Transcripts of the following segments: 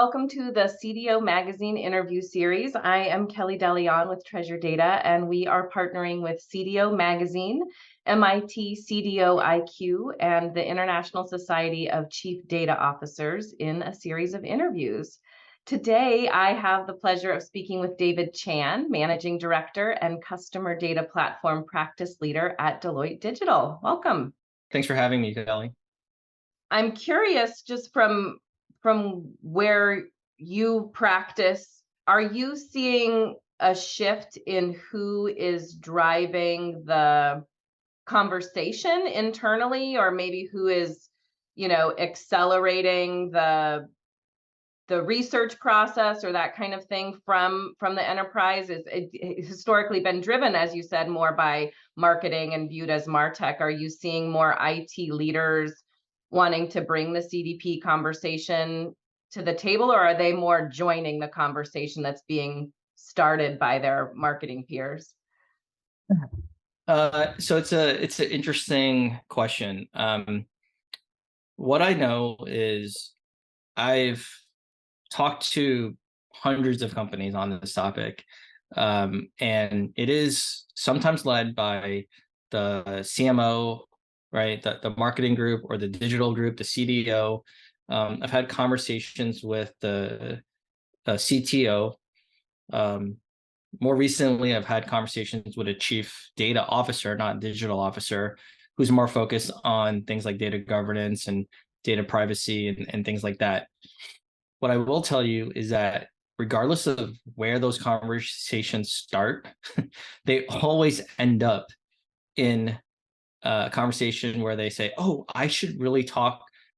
welcome to the CDO Magazine interview series. I am Kellie De Leon with Treasure Data, and we are partnering with CDO Magazine, MIT CDO IQ, and the International Society of Chief Data Officers in a series of interviews. Today, I have the pleasure of speaking with David Chan, Managing Director and Customer Data Platform Practice Leader at Deloitte Digital. Welcome. Thanks for having me, Kellie. I'm curious, just from where you practice, are you seeing a shift in who is driving the conversation internally, or maybe who is, accelerating the research process or that kind of thing from the enterprise? It's historically been driven, as you said, more by marketing and viewed as MarTech. Are you seeing more IT leaders wanting to bring the CDP conversation to the table, or are they more joining the conversation that's being started by their marketing peers? So it's an interesting question. What I know is I've talked to hundreds of companies on this topic, and it is sometimes led by the CMO, right? The marketing group or the digital group, the CDO. I've had conversations with the CTO. More recently, I've had conversations with a chief data officer, not digital officer, who's more focused on things like data governance and data privacy and things like that. What I will tell you is that regardless of where those conversations start, they always end up in a conversation where they say, oh, I should really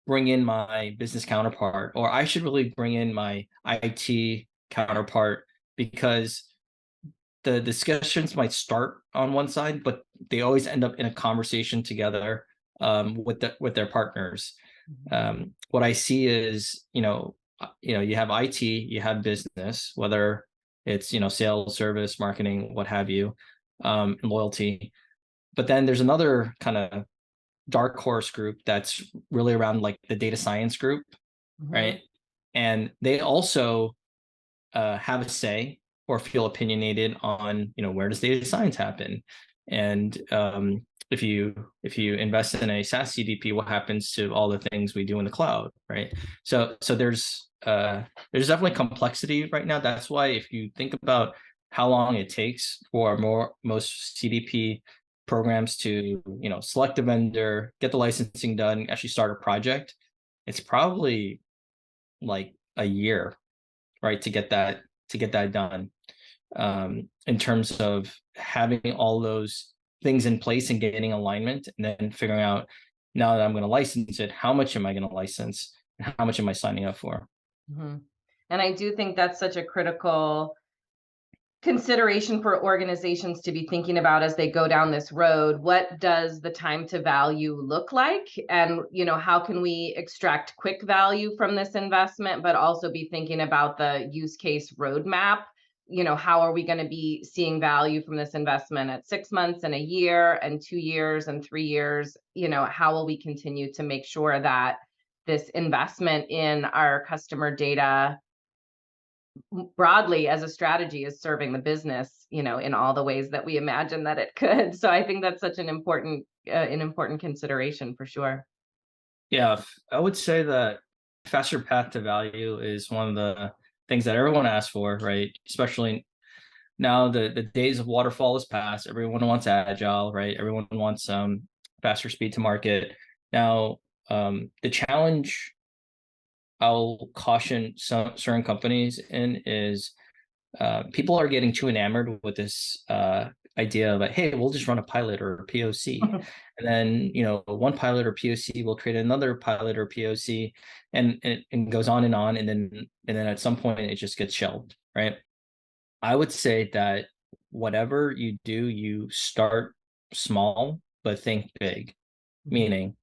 bring in my business counterpart, or I should really bring in my IT counterpart, because the discussions might start on one side, but they always end up in a conversation together with their partners. What I see is, you have IT, you have business, whether it's, sales, service, marketing, what have you, and loyalty. But then there's another kind of dark horse group that's really around like the data science group, right? And they also have a say or feel opinionated on, where does data science happen? And if you invest in a SaaS CDP, what happens to all the things we do in the cloud, right? So there's definitely complexity right now. That's why if you think about how long it takes for most CDP programs to, select a vendor, get the licensing done, actually start a project, it's probably like a year, right, to get that done. In terms of having all those things in place and getting alignment, and then figuring out, now that I'm going to license it, how much am I going to license, and how much am I signing up for? And I do think that's such a critical consideration for organizations to be thinking about as they go down this road. What does the time to value look like? And, how can we extract quick value from this investment, but also be thinking about the use case roadmap? How are we going to be seeing value from this investment at 6 months and a year and 2 years and 3 years? How will we continue to make sure that this investment in our customer data broadly as a strategy is serving the business, in all the ways that we imagine that it could? So I think that's such an important consideration for sure. Yeah, I would say that faster path to value is one of the things that everyone asks for, right? Especially now the days of waterfall is past. Everyone wants agile, right? Everyone wants faster speed to market. Now, the challenge I'll caution some certain companies in is people are getting too enamored with this idea of like, hey, we'll just run a pilot or a POC. And then, one pilot or POC will create another pilot or POC, and goes on. And then at some point it just gets shelved, right? I would say that whatever you do, you start small, but think big. Meaning,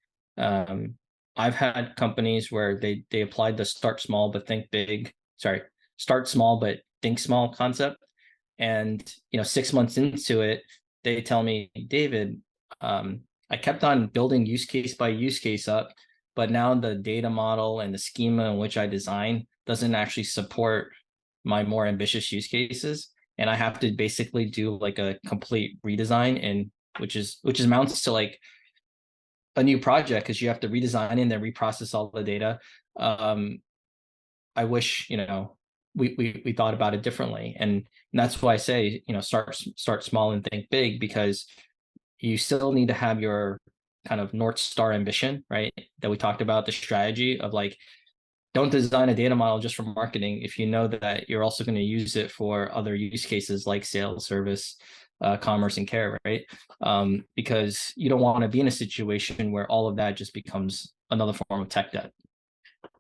I've had companies where they applied the start small but think big, start small but think small concept. And 6 months into it, they tell me, David, I kept on building use case by use case up, but now the data model and the schema in which I design doesn't actually support my more ambitious use cases. And I have to basically do like a complete redesign, and which amounts to like a new project because you have to redesign and then reprocess all the data. I wish, we thought about it differently. And that's why I say, start small and think big, because you still need to have your kind of North Star ambition, right? That we talked about, the strategy of like, don't design a data model just for marketing if you know that you're also going to use it for other use cases like sales, service, commerce, and care, right? Because you don't want to be in a situation where all of that just becomes another form of tech debt.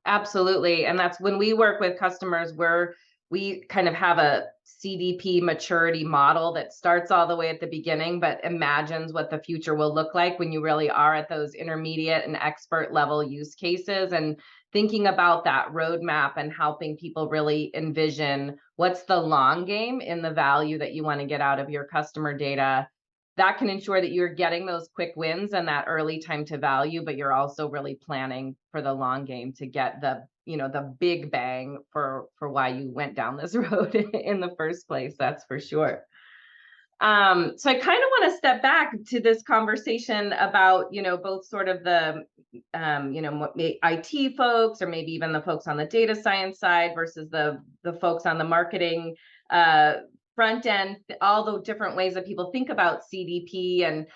Absolutely. And that's when we work with customers where we kind of have a CDP maturity model that starts all the way at the beginning, but imagines what the future will look like when you really are at those intermediate and expert level use cases, and thinking about that roadmap and helping people really envision what's the long game in the value that you want to get out of your customer data. That can ensure that you're getting those quick wins and that early time to value, but you're also really planning for the long game to get the big bang for why you went down this road in the first place. That's for sure. So I kind of want to step back to this conversation about, both sort of the, IT folks, or maybe even the folks on the data science side versus the folks on the marketing front end, all the different ways that people think about CDP, and,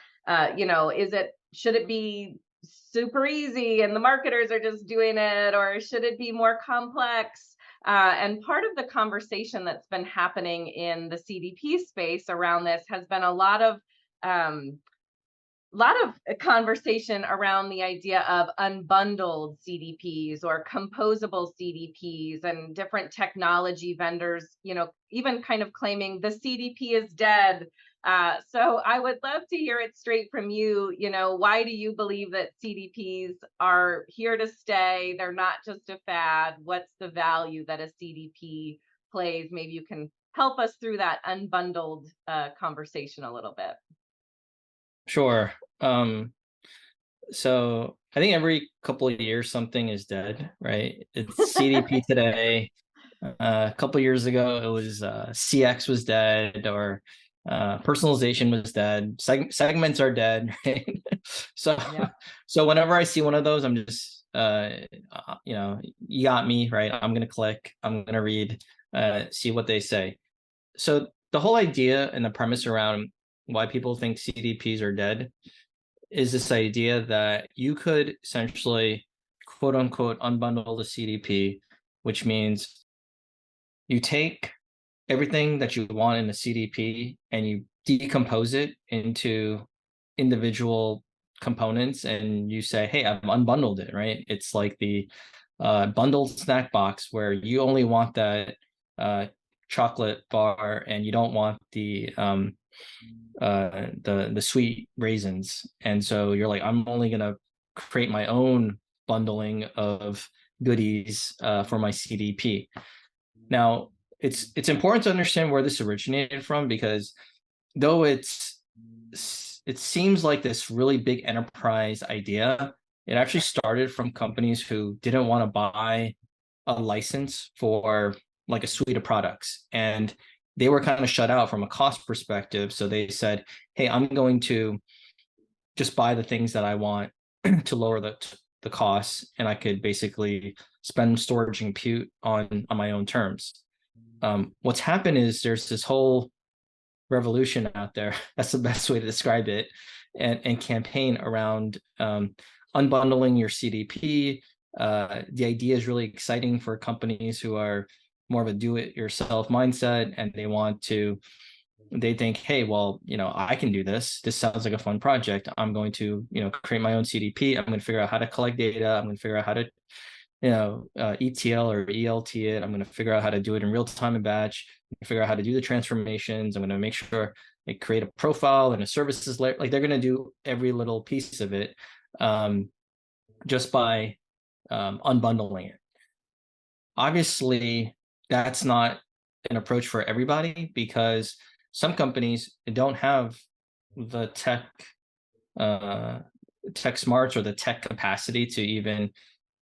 should it be super easy and the marketers are just doing it, or should it be more complex? And part of the conversation that's been happening in the CDP space around this has been a lot of conversation around the idea of unbundled CDPs or composable CDPs, and different technology vendors, even kind of claiming the CDP is dead. So I would love to hear it straight from you. Why do you believe that CDPs are here to stay? They're not just a fad. What's the value that a CDP plays? Maybe you can help us through that unbundled conversation a little bit. Sure. So I think every couple of years something is dead, right? It's CDP today. A couple of years ago, it was CX was dead, or personalization was dead. Segments are dead, right? So, Yeah. so whenever I see one of those, I'm just, you got me, right? I'm gonna click. I'm gonna read, see what they say. So the whole idea and the premise around why people think CDPs are dead is this idea that you could essentially, quote unquote, unbundle the CDP, which means you take everything that you want in the CDP and you decompose it into individual components, and you say, hey, I've unbundled it, right? It's like the bundled snack box where you only want that chocolate bar and you don't want the sweet raisins. And so you're like, I'm only going to create my own bundling of goodies for my CDP. Now, it's important to understand where this originated from, because though it seems like this really big enterprise idea, it actually started from companies who didn't want to buy a license for like a suite of products, and they were kind of shut out from a cost perspective. So they said, hey, I'm going to just buy the things that I want to lower the costs, and I could basically spend storage and compute on my own terms. What's happened is there's this whole revolution out there, that's the best way to describe it, and campaign around unbundling your CDP. The idea is really exciting for companies who are more of a do-it-yourself mindset, and they think, hey, well, I can do this. This sounds like a fun project. I'm going to, create my own CDP. I'm going to figure out how to collect data. I'm going to figure out how to, ETL or ELT it. I'm going to figure out how to do it in real time and batch, figure out how to do the transformations. I'm going to make sure they create a profile and a services layer. Like, they're going to do every little piece of it just by unbundling it. Obviously, that's not an approach for everybody, because some companies don't have the tech smarts or the tech capacity to even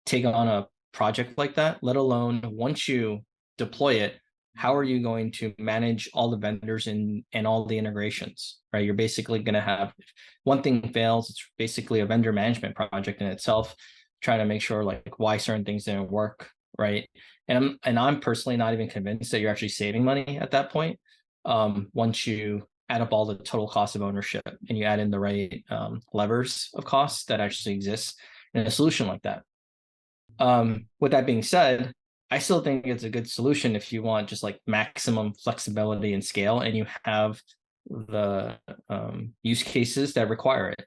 take on a project like that, let alone once you deploy it, how are you going to manage all the vendors and all the integrations, right? You're basically going to have, if one thing fails, it's basically a vendor management project in itself, trying to make sure like why certain things didn't work, right? And I'm personally not even convinced that you're actually saving money at that point. Once you add up all the total cost of ownership and you add in the right levers of costs that actually exist in a solution like that. With that being said, I still think it's a good solution if you want just like maximum flexibility and scale, and you have the use cases that require it.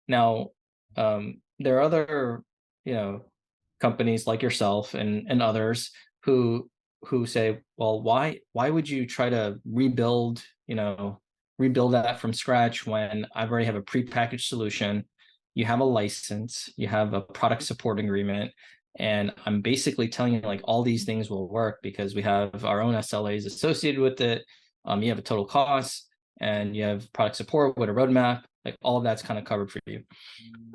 Now, there are other, companies like yourself and others who say, well, why would you try to rebuild that from scratch when I've already have a prepackaged solution, you have a license, you have a product support agreement, and I'm basically telling you like all these things will work because we have our own SLAs associated with it. You have a total cost and you have product support with a roadmap, like all of that's kind of covered for you.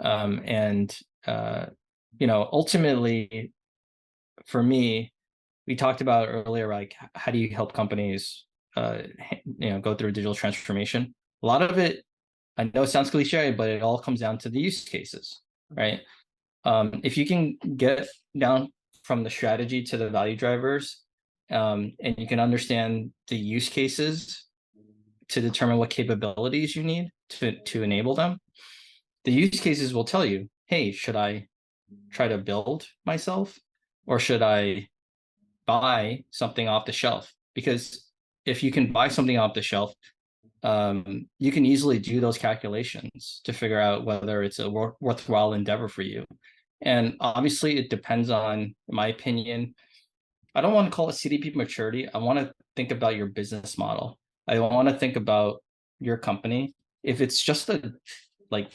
And ultimately for me, we talked about earlier, like how do you help companies go through digital transformation? A lot of it, I know it sounds cliche, but it all comes down to the use cases, right? If you can get down from the strategy to the value drivers, and you can understand the use cases to determine what capabilities you need to enable them, the use cases will tell you, hey, should I try to build myself or should I buy something off the shelf? Because if you can buy something off the shelf, you can easily do those calculations to figure out whether it's a worthwhile endeavor for you. And obviously it depends on, in my opinion, I don't want to call it CDP maturity. I want to think about your business model. I want to think about your company. If it's just a like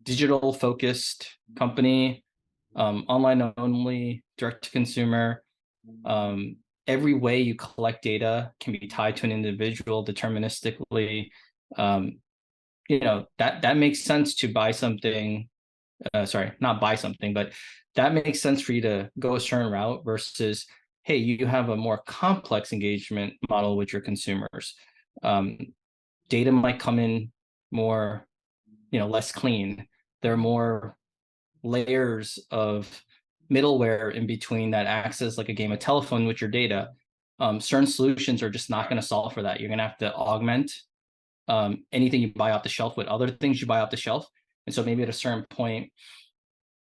digital focused company, online only, direct to consumer, every way you collect data can be tied to an individual deterministically. That makes sense to buy something. Sorry, not buy something, but that makes sense for you to go a certain route versus, hey, you have a more complex engagement model with your consumers. Data might come in more, less clean. There are more layers of middleware in between that acts as like a game of telephone with your data. Certain solutions are just not going to solve for that. You're going to have to augment anything you buy off the shelf with other things you buy off the shelf. And so maybe at a certain point,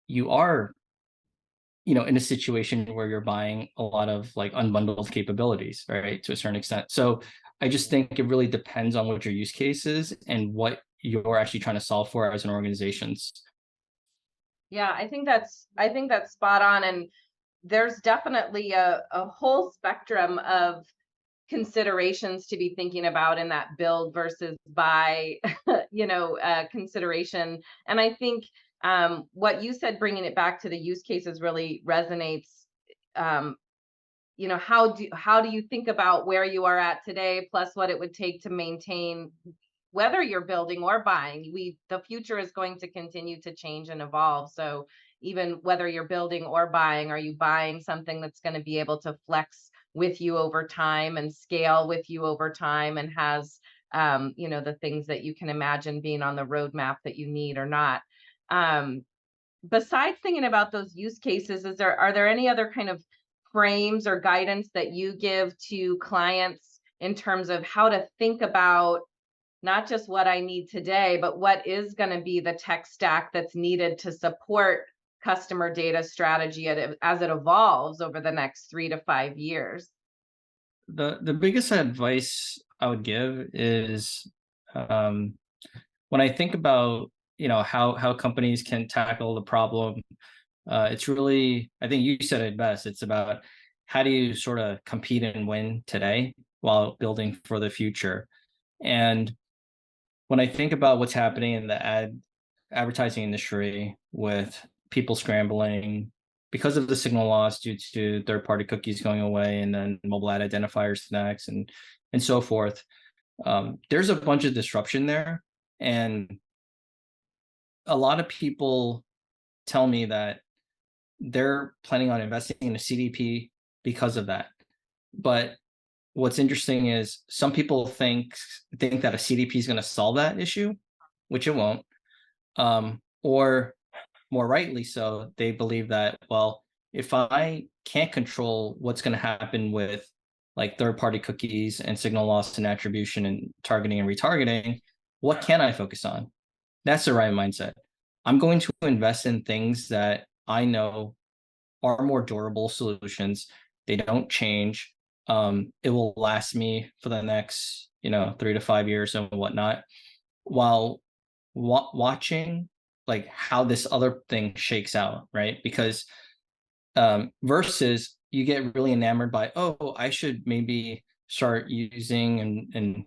you are, in a situation where you're buying a lot of like unbundled capabilities, right, to a certain extent. So I just think it really depends on what your use case is and what you're actually trying to solve for as an organization. Yeah, I think that's spot on. And there's definitely a whole spectrum of considerations to be thinking about in that build versus buy, consideration. And I think what you said, bringing it back to the use cases, really resonates. Um, how do you think about where you are at today, plus what it would take to maintain, whether you're building or buying? The future is going to continue to change and evolve. So even whether you're building or buying, are you buying something that's going to be able to flex with you over time and scale with you over time, and has the things that you can imagine being on the roadmap that you need or not? Besides thinking about those use cases, are there any other kind of frames or guidance that you give to clients in terms of how to think about not just what I need today, but what is going to be the tech stack that's needed to support customer data strategy as it evolves over the next 3 to 5 years? The biggest advice I would give is, when I think about how companies can tackle the problem, it's really, I think you said it best. It's about how do you sort of compete and win today while building for the future. And when I think about what's happening in the advertising industry with people scrambling because of the signal loss due to third-party cookies going away and then mobile ad identifiers next and so forth, there's a bunch of disruption there. And a lot of people tell me that they're planning on investing in a CDP because of that. But what's interesting is some people think that a CDP is going to solve that issue, which it won't. Or more rightly so, they believe that, well, if I can't control what's going to happen with like third-party cookies and signal loss and attribution and targeting and retargeting, what can I focus on? That's the right mindset. I'm going to invest in things that I know are more durable solutions. They don't change. It will last me for the next, 3 to 5 years and whatnot, while watching like how this other thing shakes out, right? Because versus you get really enamored by, oh, I should maybe start using and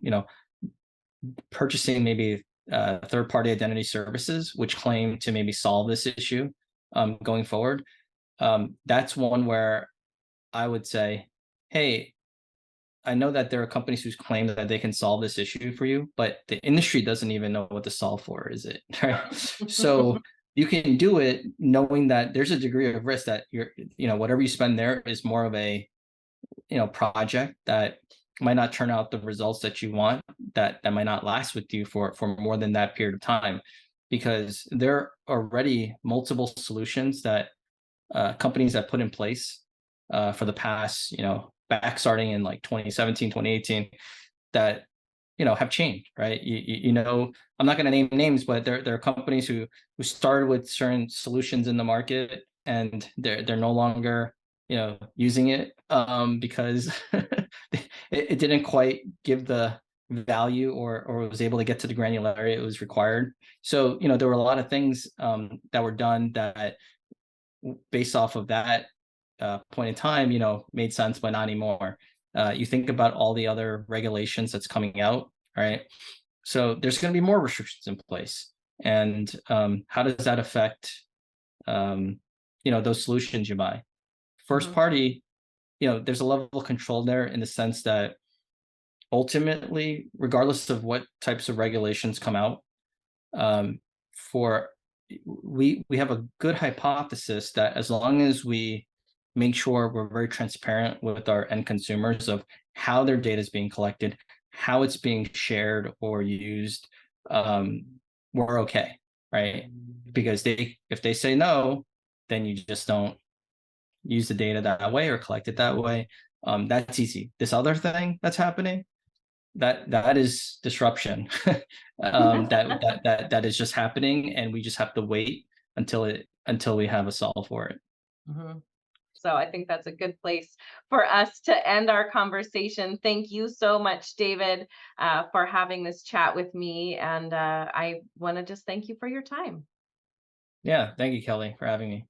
purchasing maybe third-party identity services which claim to maybe solve this issue going forward. That's one where I would say, hey, I know that there are companies who claim that they can solve this issue for you, but the industry doesn't even know what to solve for, is it? Right. So you can do it knowing that there's a degree of risk that whatever you spend there is more of a, project that might not turn out the results that you want, that might not last with you for more than that period of time, because there are already multiple solutions that companies have put in place for the past, back starting in like 2017, 2018, that have changed, right? I'm not going to name names, but there are companies who started with certain solutions in the market, and they're no longer using it because it didn't quite give the value or was able to get to the granularity it was required. So there were a lot of things that were done that based off of that point in time, made sense, but not anymore. You think about all the other regulations that's coming out, right? So there's going to be more restrictions in place, and how does that affect, those solutions you buy? First party, there's a level of control there in the sense that ultimately, regardless of what types of regulations come out, for we have a good hypothesis that as long as we make sure we're very transparent with our end consumers of how their data is being collected, how it's being shared or used, we're okay, right? Because if they say no, then you just don't use the data that way or collect it that way. That's easy. This other thing that's happening, that is disruption. That is just happening, and we just have to wait until we have a solve for it. Mhm. So I think that's a good place for us to end our conversation. Thank you so much, David, for having this chat with me. And I want to just thank you for your time. Yeah, thank you, Kelly, for having me.